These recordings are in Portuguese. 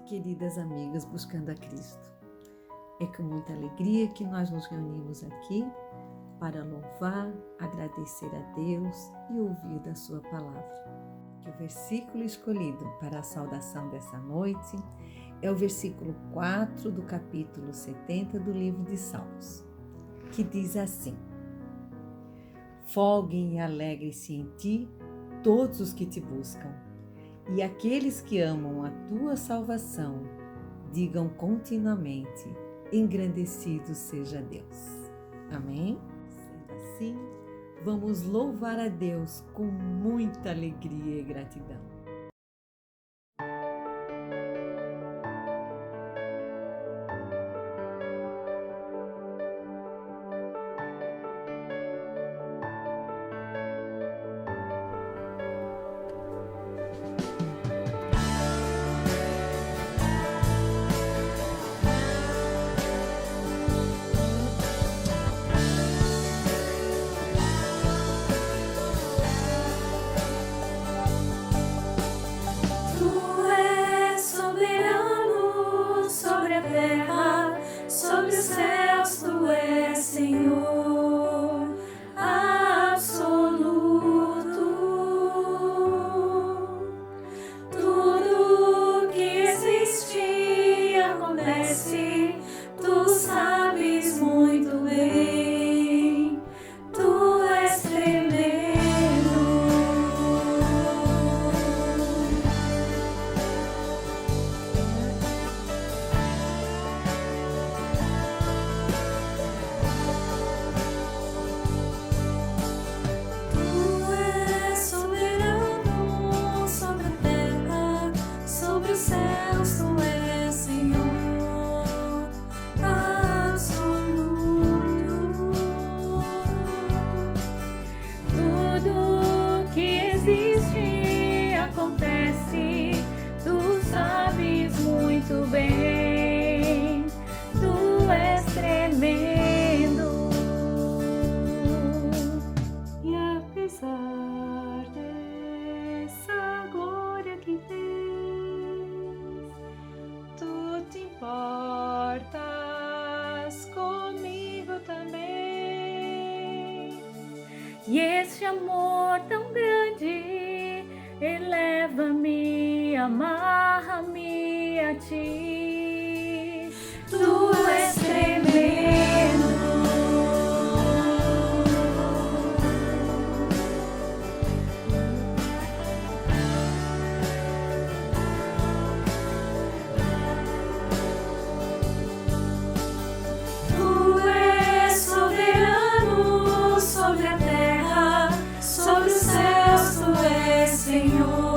queridas amigas buscando a Cristo. É com muita alegria que nós nos reunimos aqui para louvar, agradecer a Deus e ouvir da sua palavra. Que o versículo escolhido para a saudação dessa noite é o versículo 4 do capítulo 70 do livro de Salmos, que diz assim: Folguem e alegrem-se em ti todos os que te buscam, e aqueles que amam a tua salvação, digam continuamente: engrandecido seja Deus. Amém? Sendo assim, vamos louvar a Deus com muita alegria e gratidão. Muito bem, tu és tremendo, e apesar dessa glória que tens, tu te importas comigo também, e este amor tão grande eleva-me, amarra-me a ti. Tu és tremendo, tu és soberano sobre a terra, sobre os céus, tu és Senhor.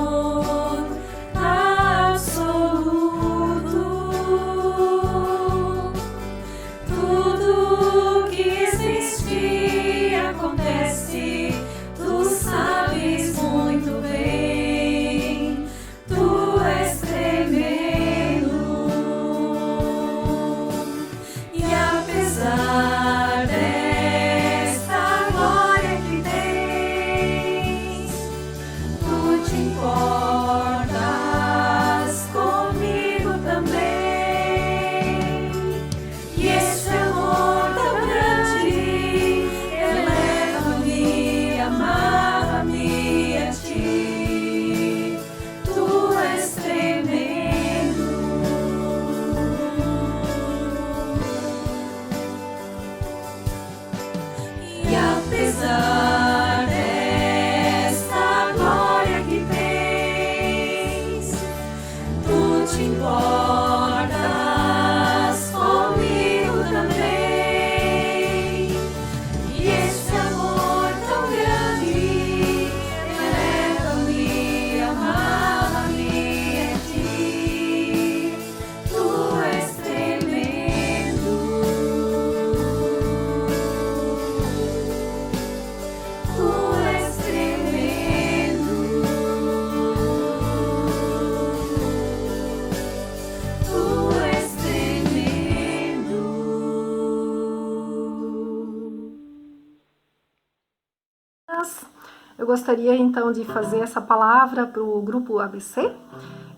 Eu gostaria então de fazer essa palavra para o grupo ABC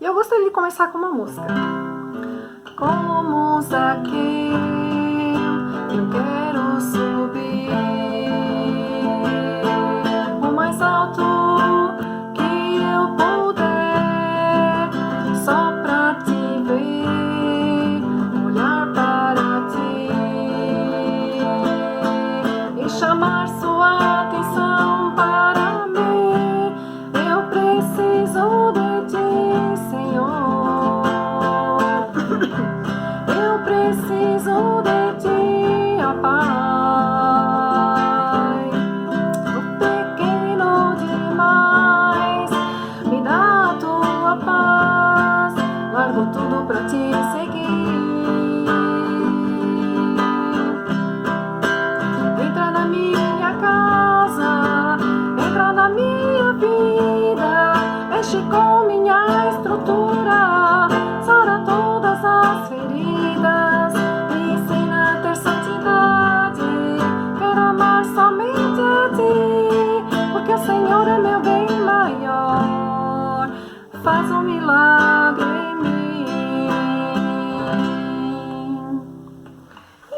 E eu gostaria de começar com uma música. Como Zaqueu, eu quero subir o mais alto que eu puder, só pra te ver, olhar para ti e chamar sua atenção para mim. Eu preciso de ti, Senhor. Eu preciso de ti, ó Pai. O pequeno demais, me dá a tua paz. Largo tudo pra te seguir. Entra na minha casa, entra na minha vida, mexe com minha estrutura, sara todas as feridas, me ensina a ter santidade. Quero amar somente a ti, porque o Senhor é meu bem maior. Faz um milagre em mim.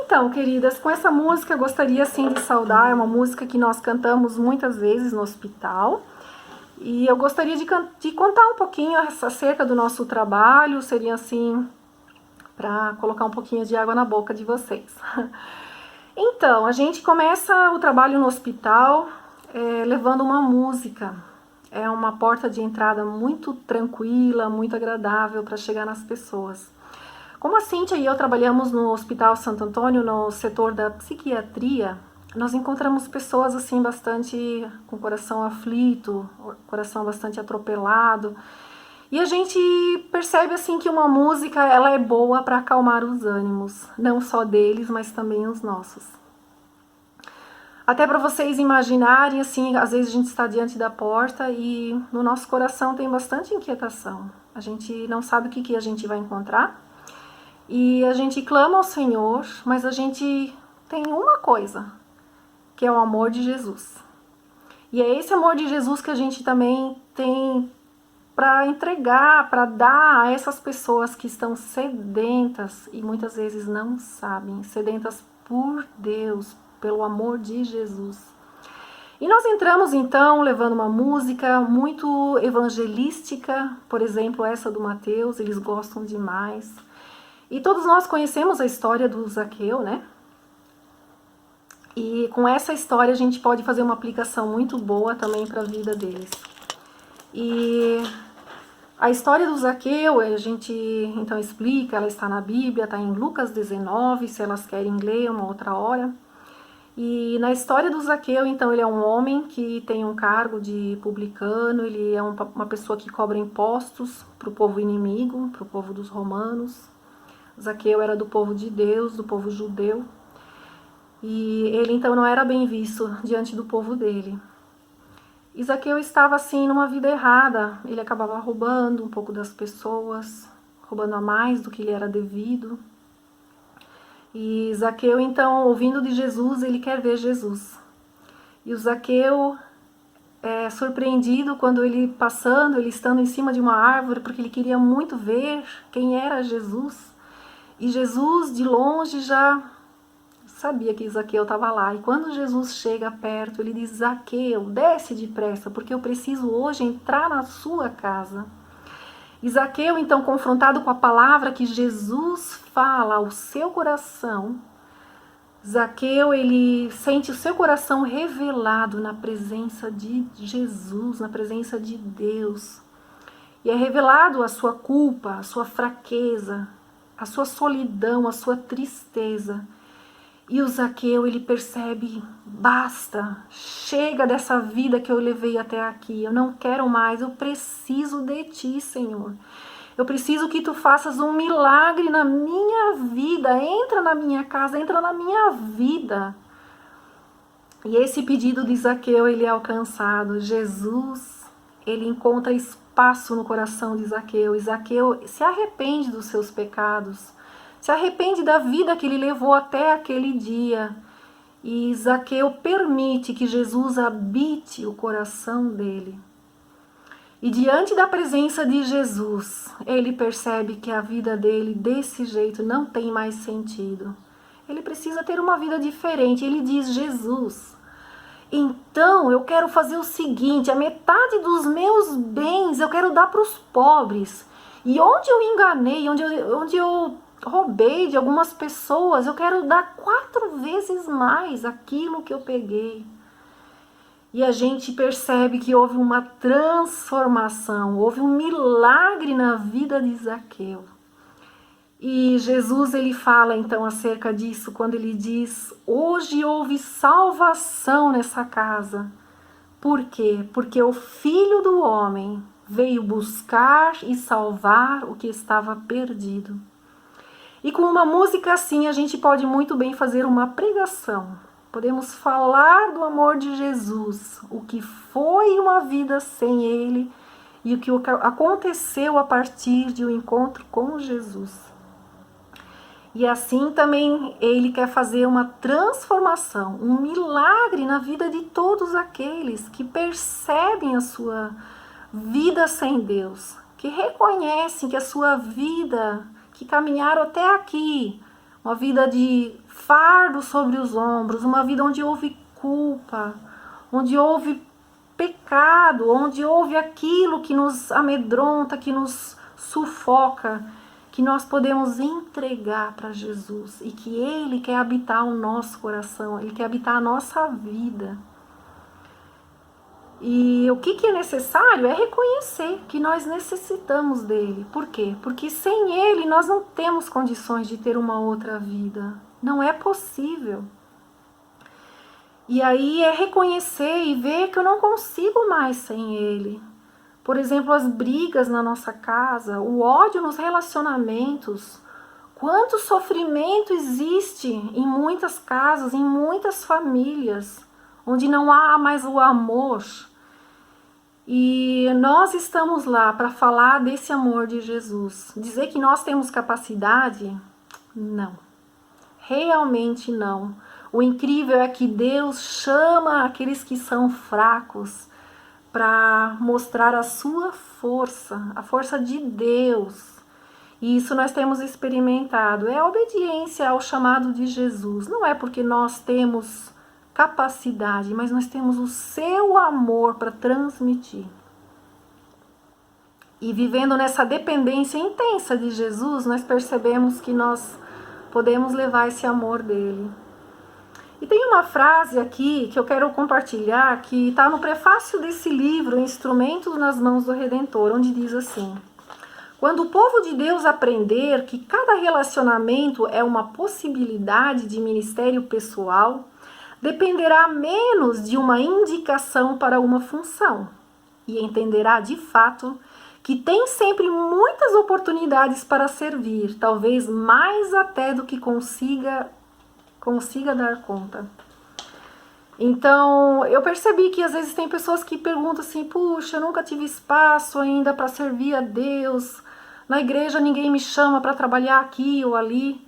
Então, queridas, com essa música eu gostaria sim de saudar. É uma música que nós cantamos muitas vezes no hospital. E eu gostaria de contar um pouquinho acerca do nosso trabalho. Seria assim, para colocar um pouquinho de água na boca de vocês. Então, a gente começa o trabalho no hospital levando uma música. É uma porta de entrada muito tranquila, muito agradável para chegar nas pessoas. Como a Cíntia e eu trabalhamos no Hospital Santo Antônio, no setor da psiquiatria, nós encontramos pessoas assim bastante com coração aflito, coração bastante atropelado. E a gente percebe assim que uma música ela é boa para acalmar os ânimos, não só deles, mas também os nossos. Até para vocês imaginarem, assim, às vezes a gente está diante da porta e no nosso coração tem bastante inquietação. A gente não sabe o que a gente vai encontrar. E a gente clama ao Senhor, mas a gente tem uma coisa, que é o amor de Jesus. E é esse amor de Jesus que a gente também tem para entregar, para dar a essas pessoas que estão sedentas e muitas vezes não sabem, sedentas por Deus, pelo amor de Jesus. E nós entramos então levando uma música muito evangelística, por exemplo, essa do Mateus, eles gostam demais. E todos nós conhecemos a história do Zaqueu, né? E com essa história a gente pode fazer uma aplicação muito boa também para a vida deles. E a história do Zaqueu, a gente então explica, ela está na Bíblia, está em Lucas 19, se elas querem ler uma outra hora. E na história do Zaqueu, então, ele é um homem que tem um cargo de publicano, ele é uma pessoa que cobra impostos para o povo inimigo, para o povo dos romanos. Zaqueu era do povo de Deus, do povo judeu, e ele então não era bem visto diante do povo dele. E Zaqueu estava assim numa vida errada, ele acabava roubando um pouco das pessoas, roubando a mais do que lhe era devido. E Zaqueu então, ouvindo de Jesus, ele quer ver Jesus. E o Zaqueu é surpreendido quando ele passando, ele estando em cima de uma árvore, porque ele queria muito ver quem era Jesus. E Jesus, de longe, já sabia que Zaqueu estava lá. E quando Jesus chega perto, ele diz: Zaqueu, desce depressa, porque eu preciso hoje entrar na sua casa. E Zaqueu, então, confrontado com a palavra que Jesus fala ao seu coração, Zaqueu, ele sente o seu coração revelado na presença de Jesus, na presença de Deus. E é revelado a sua culpa, a sua fraqueza, a sua solidão, a sua tristeza. E o Zaqueu, ele percebe, basta, chega dessa vida que eu levei até aqui, eu não quero mais, eu preciso de ti, Senhor. Eu preciso que tu faças um milagre na minha vida, entra na minha casa, entra na minha vida. E esse pedido de Zaqueu, ele é alcançado. Jesus, ele encontra espaço no coração de Zaqueu, e Zaqueu se arrepende dos seus pecados, se arrepende da vida que ele levou até aquele dia. E Zaqueu permite que Jesus habite o coração dele. E diante da presença de Jesus, ele percebe que a vida dele desse jeito não tem mais sentido. Ele precisa ter uma vida diferente. Ele diz: Jesus, então eu quero fazer o seguinte, a metade dos meus bens eu quero dar para os pobres. E onde eu enganei, onde eu roubei de algumas pessoas, eu quero dar 4 vezes mais aquilo que eu peguei. E a gente percebe que houve uma transformação, houve um milagre na vida de Zaqueu. E Jesus, ele fala então acerca disso, quando ele diz: hoje houve salvação nessa casa. Por quê? Porque o Filho do Homem veio buscar e salvar o que estava perdido. E com uma música assim, a gente pode muito bem fazer uma pregação. Podemos falar do amor de Jesus, o que foi uma vida sem ele e o que aconteceu a partir de um encontro com Jesus. E assim também ele quer fazer uma transformação, um milagre na vida de todos aqueles que percebem a sua vida sem Deus, que reconhecem que a sua vida, que caminharam até aqui, uma vida de fardo sobre os ombros, uma vida onde houve culpa, onde houve pecado, onde houve aquilo que nos amedronta, que nos sufoca, que nós podemos entregar para Jesus e que Ele quer habitar o nosso coração, Ele quer habitar a nossa vida. E o que é necessário é reconhecer que nós necessitamos dele. Por quê? Porque sem ele nós não temos condições de ter uma outra vida. Não é possível. E aí é reconhecer e ver que eu não consigo mais sem ele. Por exemplo, as brigas na nossa casa, o ódio nos relacionamentos. Quanto sofrimento existe em muitas casas, em muitas famílias, onde não há mais o amor. E nós estamos lá para falar desse amor de Jesus. Dizer que nós temos capacidade? Não. Realmente não. O incrível é que Deus chama aqueles que são fracos para mostrar a sua força, a força de Deus. E isso nós temos experimentado. É a obediência ao chamado de Jesus. Não é porque nós temos capacidade, mas nós temos o seu amor para transmitir. E vivendo nessa dependência intensa de Jesus, nós percebemos que nós podemos levar esse amor dele. E tem uma frase aqui que eu quero compartilhar, que está no prefácio desse livro, Instrumentos nas Mãos do Redentor, onde diz assim: quando o povo de Deus aprender que cada relacionamento é uma possibilidade de ministério pessoal, dependerá menos de uma indicação para uma função e entenderá de fato que tem sempre muitas oportunidades para servir, talvez mais até do que consiga dar conta. Então, eu percebi que às vezes tem pessoas que perguntam assim: puxa, eu nunca tive espaço ainda para servir a Deus, na igreja ninguém me chama para trabalhar aqui ou ali.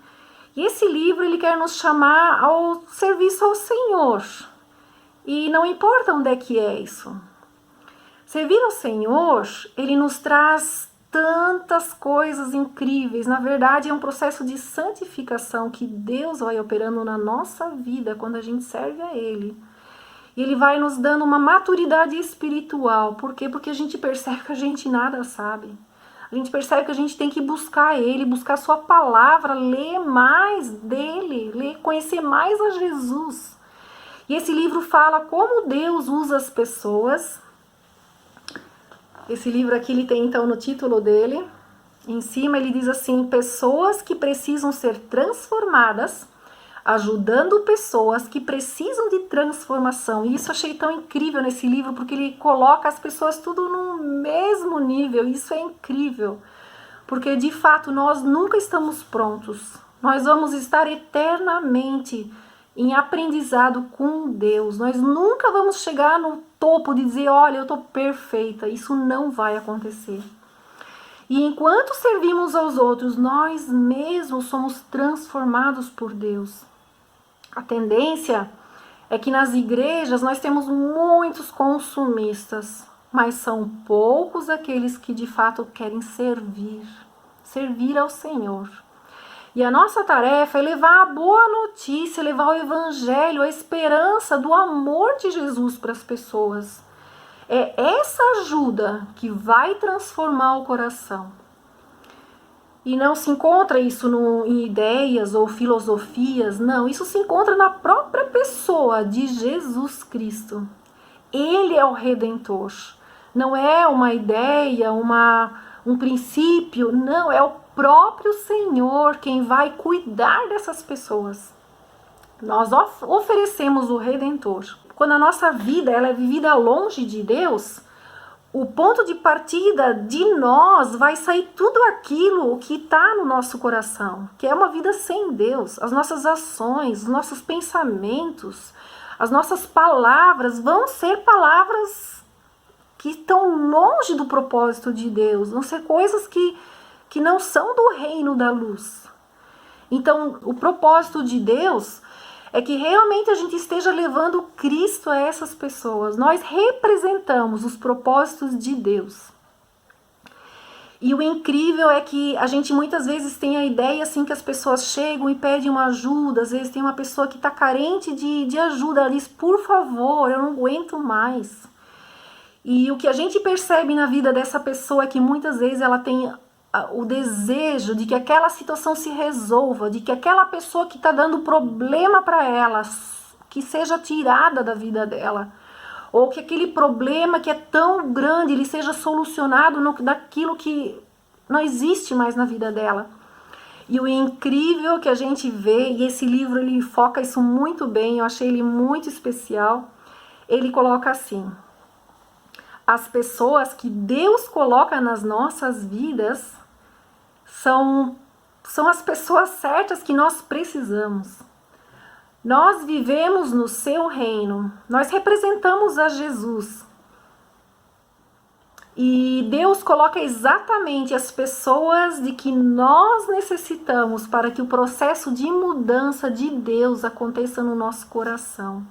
E esse livro, ele quer nos chamar ao serviço ao Senhor. E não importa onde é que é isso. Servir ao Senhor, ele nos traz tantas coisas incríveis. Na verdade, é um processo de santificação que Deus vai operando na nossa vida quando a gente serve a Ele. E Ele vai nos dando uma maturidade espiritual. Por quê? Porque a gente percebe que a gente nada sabe. A gente percebe que a gente tem que buscar Ele, buscar Sua palavra, ler mais dEle, conhecer mais a Jesus. E esse livro fala como Deus usa as pessoas. Esse livro aqui, ele tem então no título dele, em cima ele diz assim: pessoas que precisam ser transformadas, ajudando pessoas que precisam de transformação. E isso eu achei tão incrível nesse livro, porque ele coloca as pessoas tudo no mesmo nível. Isso é incrível, porque de fato nós nunca estamos prontos. Nós vamos estar eternamente em aprendizado com Deus. Nós nunca vamos chegar no topo de dizer: olha, eu estou perfeita. Isso não vai acontecer. E enquanto servimos aos outros, nós mesmos somos transformados por Deus. A tendência é que nas igrejas nós temos muitos consumistas, mas são poucos aqueles que de fato querem servir ao Senhor. E a nossa tarefa é levar a boa notícia, levar o evangelho, a esperança do amor de Jesus para as pessoas. É essa ajuda que vai transformar o coração. E não se encontra isso em ideias ou filosofias, não. Isso se encontra na própria pessoa de Jesus Cristo. Ele é o Redentor. Não é uma ideia, um princípio, não, é o próprio Senhor quem vai cuidar dessas pessoas. Nós oferecemos o Redentor. Quando a nossa vida ela é vivida longe de Deus, o ponto de partida de nós vai sair tudo aquilo que está no nosso coração, que é uma vida sem Deus. As nossas ações, os nossos pensamentos, as nossas palavras vão ser palavras que estão longe do propósito de Deus, vão ser coisas que não são do reino da luz. Então, o propósito de Deus é que realmente a gente esteja levando Cristo a essas pessoas. Nós representamos os propósitos de Deus. E o incrível é que a gente muitas vezes tem a ideia assim que as pessoas chegam e pedem uma ajuda. Às vezes tem uma pessoa que está carente de ajuda. Ela diz, por favor, eu não aguento mais. E o que a gente percebe na vida dessa pessoa é que muitas vezes ela tem o desejo de que aquela situação se resolva, de que aquela pessoa que está dando problema para ela, que seja tirada da vida dela, ou que aquele problema que é tão grande, ele seja solucionado daquilo que não existe mais na vida dela. E o incrível que a gente vê, e esse livro ele foca isso muito bem, eu achei ele muito especial, ele coloca assim: as pessoas que Deus coloca nas nossas vidas são as pessoas certas que nós precisamos. Nós vivemos no seu reino, nós representamos a Jesus. E Deus coloca exatamente as pessoas de que nós necessitamos para que o processo de mudança de Deus aconteça no nosso coração.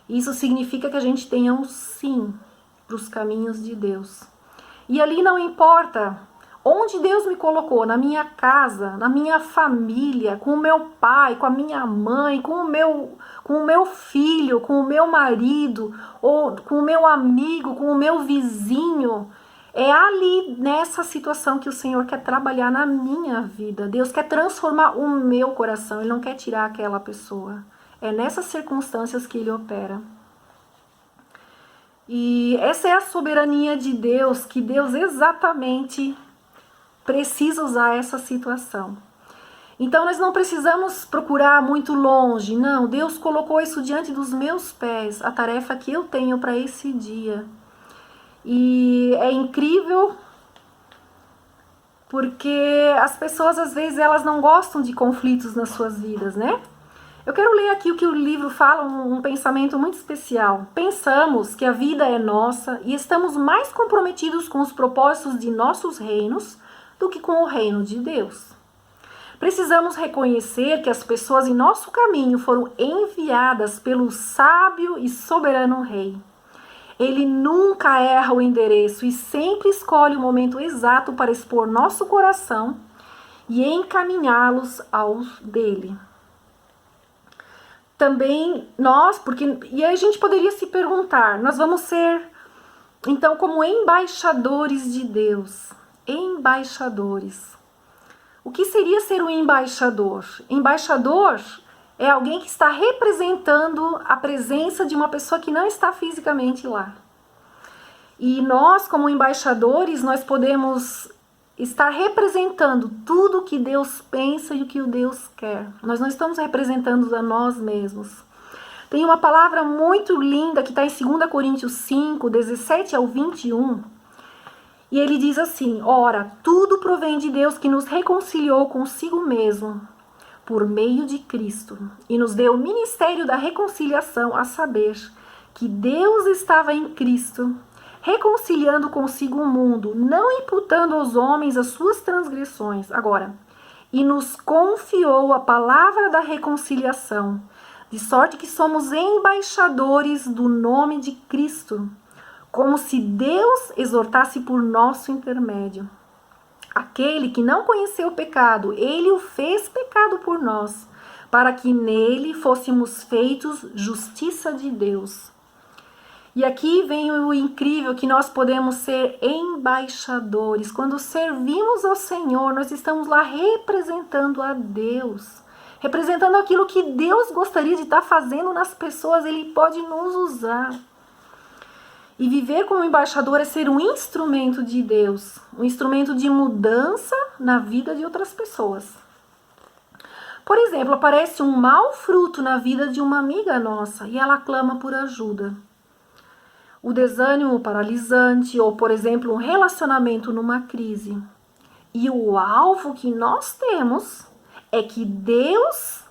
Isso significa que a gente tenha um sim para os caminhos de Deus. E ali não importa onde Deus me colocou, na minha casa, na minha família, com o meu pai, com a minha mãe, com o meu filho, com o meu marido, ou com o meu amigo, com o meu vizinho. É ali, nessa situação, que o Senhor quer trabalhar na minha vida. Deus quer transformar o meu coração, Ele não quer tirar aquela pessoa. É nessas circunstâncias que Ele opera. E essa é a soberania de Deus, que Deus exatamente precisa usar essa situação. Então nós não precisamos procurar muito longe, não. Deus colocou isso diante dos meus pés, a tarefa que eu tenho para esse dia. E é incrível porque as pessoas às vezes elas não gostam de conflitos nas suas vidas, né? Eu quero ler aqui o que o livro fala, um pensamento muito especial. Pensamos que a vida é nossa e estamos mais comprometidos com os propósitos de nossos reinos do que com o reino de Deus. Precisamos reconhecer que as pessoas em nosso caminho foram enviadas pelo sábio e soberano Rei. Ele nunca erra o endereço e sempre escolhe o momento exato para expor nosso coração e encaminhá-los aos dele. Também nós, e aí a gente poderia se perguntar, nós vamos ser, então, como embaixadores de Deus. Embaixadores. O que seria ser um embaixador? Embaixador é alguém que está representando a presença de uma pessoa que não está fisicamente lá. E nós, como embaixadores, nós podemos estar representando tudo o que Deus pensa e o que o Deus quer. Nós não estamos representando a nós mesmos. Tem uma palavra muito linda que está em 2 Coríntios 5, 17 ao 21. E ele diz assim: ora, tudo provém de Deus que nos reconciliou consigo mesmo por meio de Cristo e nos deu o ministério da reconciliação, a saber, que Deus estava em Cristo, reconciliando consigo o mundo, não imputando aos homens as suas transgressões. Agora, e nos confiou a palavra da reconciliação, de sorte que somos embaixadores do nome de Cristo. como se Deus exortasse por nosso intermédio. Aquele que não conheceu o pecado, ele o fez pecado por nós, para que nele fôssemos feitos justiça de Deus. E aqui vem o incrível que nós podemos ser embaixadores. Quando servimos ao Senhor, nós estamos lá representando a Deus. Representando aquilo que Deus gostaria de estar fazendo nas pessoas, Ele pode nos usar. E viver como embaixador é ser um instrumento de Deus, um instrumento de mudança na vida de outras pessoas. Por exemplo, aparece um mau fruto na vida de uma amiga nossa e ela clama por ajuda. O desânimo paralisante ou, por exemplo, um relacionamento numa crise. E o alvo que nós temos é que Deus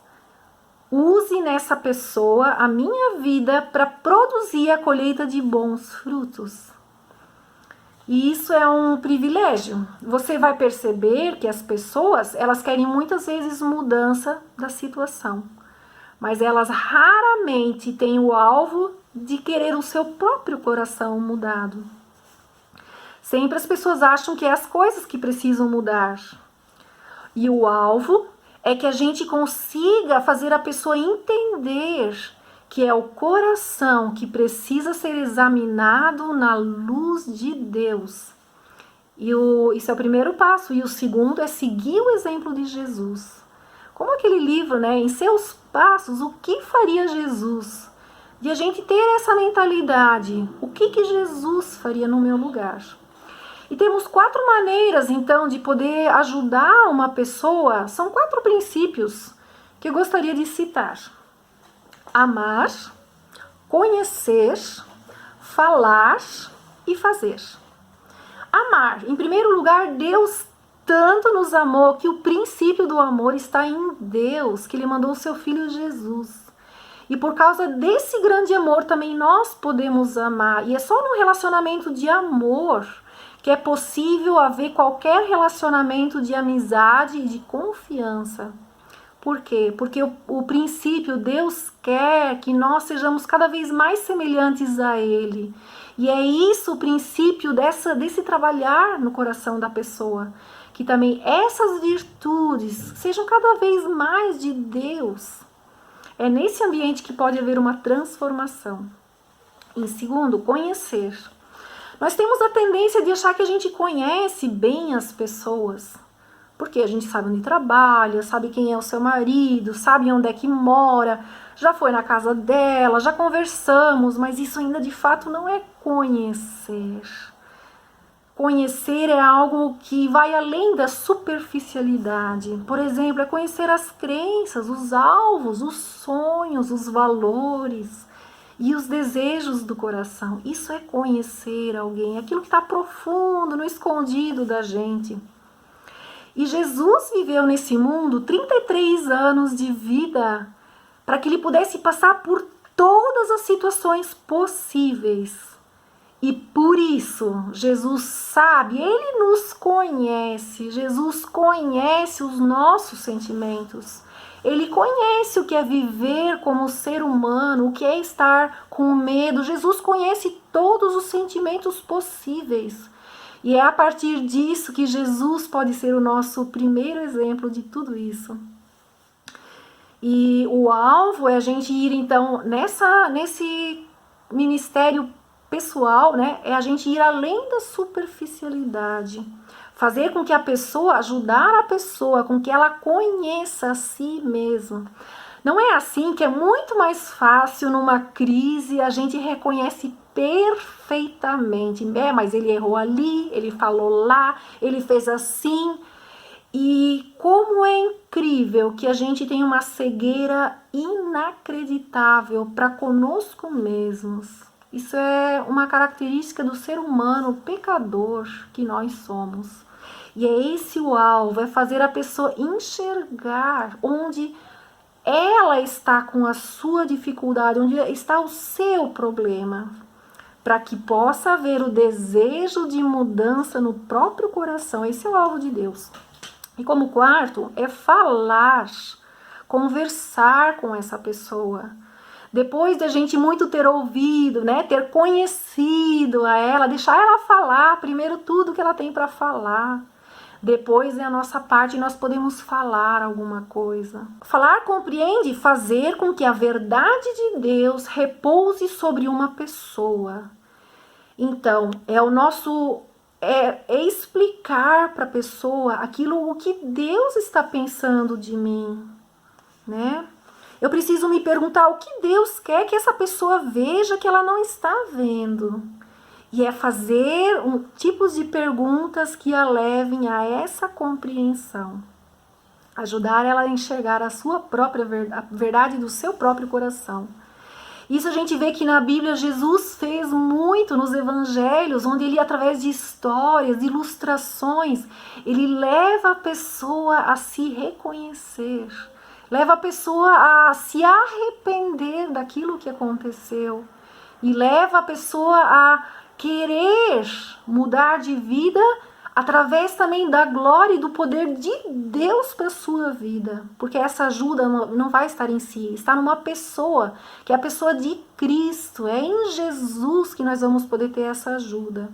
use nessa pessoa a minha vida para produzir a colheita de bons frutos. E isso é um privilégio. Você vai perceber que as pessoas, elas querem muitas vezes mudança da situação, mas elas raramente têm o alvo de querer o seu próprio coração mudado. Sempre as pessoas acham que é as coisas que precisam mudar. E o alvo é que a gente consiga fazer a pessoa entender que é o coração que precisa ser examinado na luz de Deus. Isso é o primeiro passo. E o segundo é seguir o exemplo de Jesus. Como aquele livro, né? Em seus passos, o que faria Jesus? De a gente ter essa mentalidade. O que Jesus faria no meu lugar? E temos 4 maneiras, então, de poder ajudar uma pessoa. São 4 princípios que eu gostaria de citar. Amar, conhecer, falar e fazer. Amar. Em primeiro lugar, Deus tanto nos amou que o princípio do amor está em Deus, que Ele mandou o seu Filho Jesus. E por causa desse grande amor também nós podemos amar. E é só num relacionamento de amor que é possível haver qualquer relacionamento de amizade e de confiança. Por quê? Porque o princípio, Deus quer que nós sejamos cada vez mais semelhantes a Ele. E é isso o princípio desse trabalhar no coração da pessoa. Que também essas virtudes sejam cada vez mais de Deus. É nesse ambiente que pode haver uma transformação. Em segundo, conhecer. Nós temos a tendência de achar que a gente conhece bem as pessoas. Porque a gente sabe onde trabalha, sabe quem é o seu marido, sabe onde é que mora, já foi na casa dela, já conversamos, mas isso ainda de fato não é conhecer. Conhecer é algo que vai além da superficialidade. Por exemplo, é conhecer as crenças, os alvos, os sonhos, os valores e os desejos do coração. Isso é conhecer alguém, aquilo que está profundo, no escondido da gente. E Jesus viveu nesse mundo 33 anos de vida para que ele pudesse passar por todas as situações possíveis. E por isso, Jesus sabe, Ele nos conhece, Jesus conhece os nossos sentimentos. Ele conhece o que é viver como ser humano, o que é estar com medo. Jesus conhece todos os sentimentos possíveis. E é a partir disso que Jesus pode ser o nosso primeiro exemplo de tudo isso. E o alvo é a gente ir, então, nesse ministério pessoal, né? É a gente ir além da superficialidade. Fazer com que a pessoa, ajudar a pessoa, com que ela conheça a si mesma. Não é assim que é muito mais fácil numa crise, a gente reconhece perfeitamente. Mas ele errou ali, ele falou lá, ele fez assim. E como é incrível que a gente tem uma cegueira inacreditável para conosco mesmos. Isso é uma característica do ser humano pecador que nós somos. E é esse o alvo, é fazer a pessoa enxergar onde ela está com a sua dificuldade, onde está o seu problema, para que possa haver o desejo de mudança no próprio coração. Esse é o alvo de Deus. E como quarto, é falar, conversar com essa pessoa. Depois de a gente muito ter ouvido, né, ter conhecido a ela, deixar ela falar primeiro tudo que ela tem para falar. Depois é a nossa parte e nós podemos falar alguma coisa. Falar compreende fazer com que a verdade de Deus repouse sobre uma pessoa. Então, é explicar para a pessoa o que Deus está pensando de mim, né? Eu preciso me perguntar o que Deus quer que essa pessoa veja que ela não está vendo. E é fazer tipos de perguntas que a levem a essa compreensão. Ajudar ela a enxergar a sua própria a verdade do seu próprio coração. Isso a gente vê que na Bíblia Jesus fez muito nos evangelhos, onde ele, através de histórias, de ilustrações, ele leva a pessoa a se reconhecer. Leva a pessoa a se arrepender daquilo que aconteceu. E leva a pessoa a querer mudar de vida através também da glória e do poder de Deus para a sua vida. Porque essa ajuda não vai estar em si, está numa pessoa, que é a pessoa de Cristo. É em Jesus que nós vamos poder ter essa ajuda.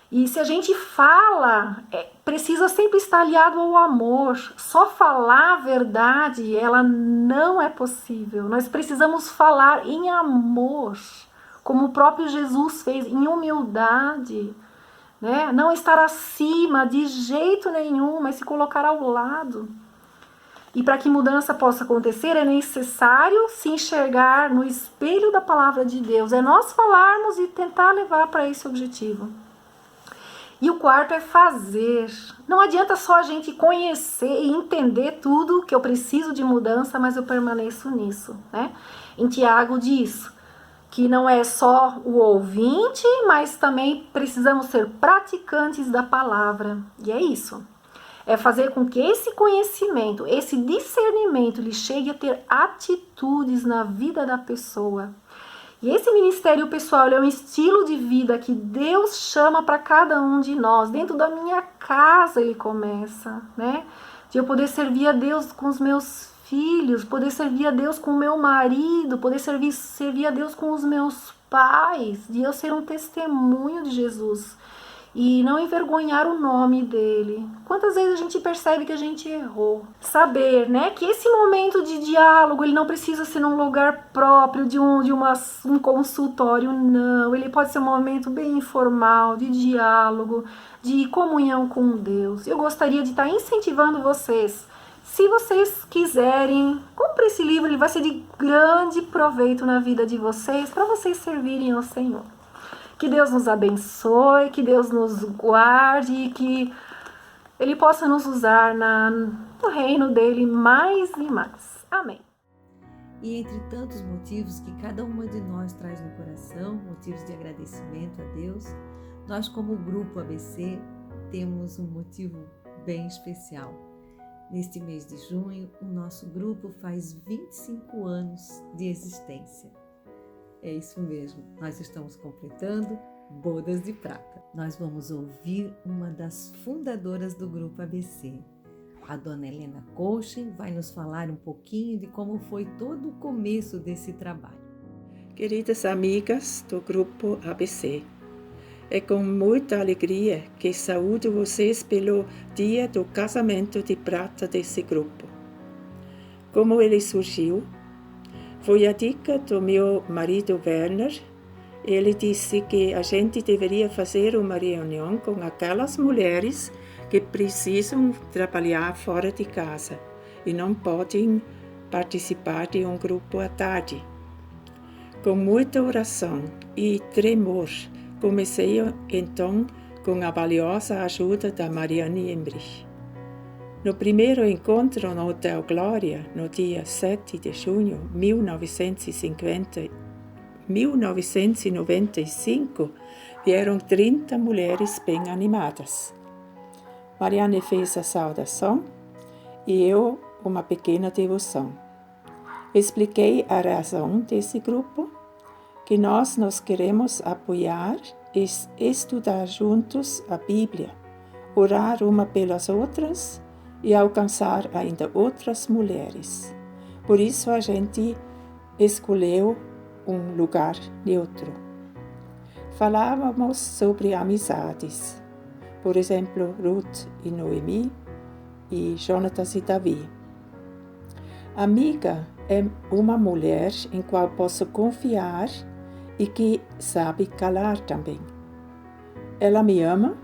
E se a gente fala, precisa sempre estar aliado ao amor. Só falar a verdade, ela não é possível. Nós precisamos falar em amor, como o próprio Jesus fez, em humildade, né? Não estar acima de jeito nenhum, mas se colocar ao lado. E para que mudança possa acontecer, é necessário se enxergar no espelho da palavra de Deus. É nós falarmos e tentar levar para esse objetivo. E o quarto é fazer. Não adianta só a gente conhecer e entender tudo que eu preciso de mudança, mas eu permaneço nisso, né? Em Tiago diz que não é só o ouvinte, mas também precisamos ser praticantes da palavra. E é isso. É fazer com que esse conhecimento, esse discernimento, lhe chegue a ter atitudes na vida da pessoa. E esse ministério pessoal é um estilo de vida que Deus chama para cada um de nós. Dentro da minha casa ele começa, né? De eu poder servir a Deus com os meus filhos, poder servir a Deus com o meu marido, poder servir a Deus com os meus pais, de eu ser um testemunho de Jesus e não envergonhar o nome dele. Quantas vezes a gente percebe que a gente errou? Saber, né, que esse momento de diálogo, ele não precisa ser num lugar próprio de um consultório, não. Ele pode ser um momento bem informal, de diálogo, de comunhão com Deus. Eu gostaria de estar incentivando vocês. Se vocês quiserem, compre esse livro, ele vai ser de grande proveito na vida de vocês, para vocês servirem ao Senhor. Que Deus nos abençoe, que Deus nos guarde e que Ele possa nos usar no reino dEle mais e mais. Amém. E entre tantos motivos que cada uma de nós traz no coração, motivos de agradecimento a Deus, nós como Grupo ABC temos um motivo bem especial. Neste mês de junho, o nosso grupo faz 25 anos de existência. É isso mesmo, nós estamos completando bodas de prata. Nós vamos ouvir uma das fundadoras do Grupo ABC. A dona Helena Couchen vai nos falar um pouquinho de como foi todo o começo desse trabalho. Queridas amigas do Grupo ABC, é com muita alegria que saúdo vocês pelo dia do casamento de prata desse grupo. Como ele surgiu? Foi a dica do meu marido Werner. Ele disse que a gente deveria fazer uma reunião com aquelas mulheres que precisam trabalhar fora de casa e não podem participar de um grupo à tarde. Com muita oração e tremor, comecei então com a valiosa ajuda da Mariane Embrich. No primeiro encontro no Hotel Glória, no dia 7 de junho de 1995, vieram 30 mulheres bem animadas. Mariane fez a saudação e eu uma pequena devoção. Expliquei a razão desse grupo, que nós nos queremos apoiar e estudar juntos a Bíblia, orar uma pelas outras e alcançar ainda outras mulheres. Por isso a gente escolheu um lugar neutro. Falávamos sobre amizades, por exemplo, Ruth e Noemi e Jonatas e Davi. Amiga é uma mulher em qual posso confiar e que sabe calar também. Ela me ama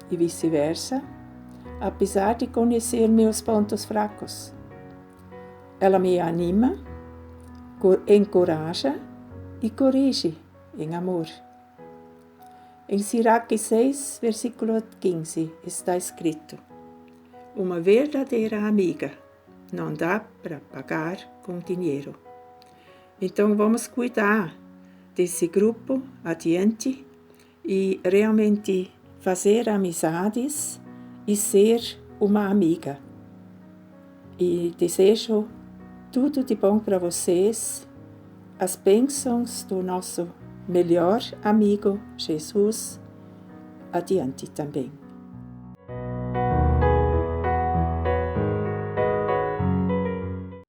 e vice-versa, apesar de conhecer meus pontos fracos. Ela me anima, encoraja e corrige em amor. Em Siraque 6, versículo 15, está escrito: uma verdadeira amiga não dá para pagar com dinheiro. Então vamos cuidar desse grupo adiante e realmente fazer amizades e ser uma amiga. E desejo tudo de bom para vocês, as bênçãos do nosso melhor amigo Jesus adiante também.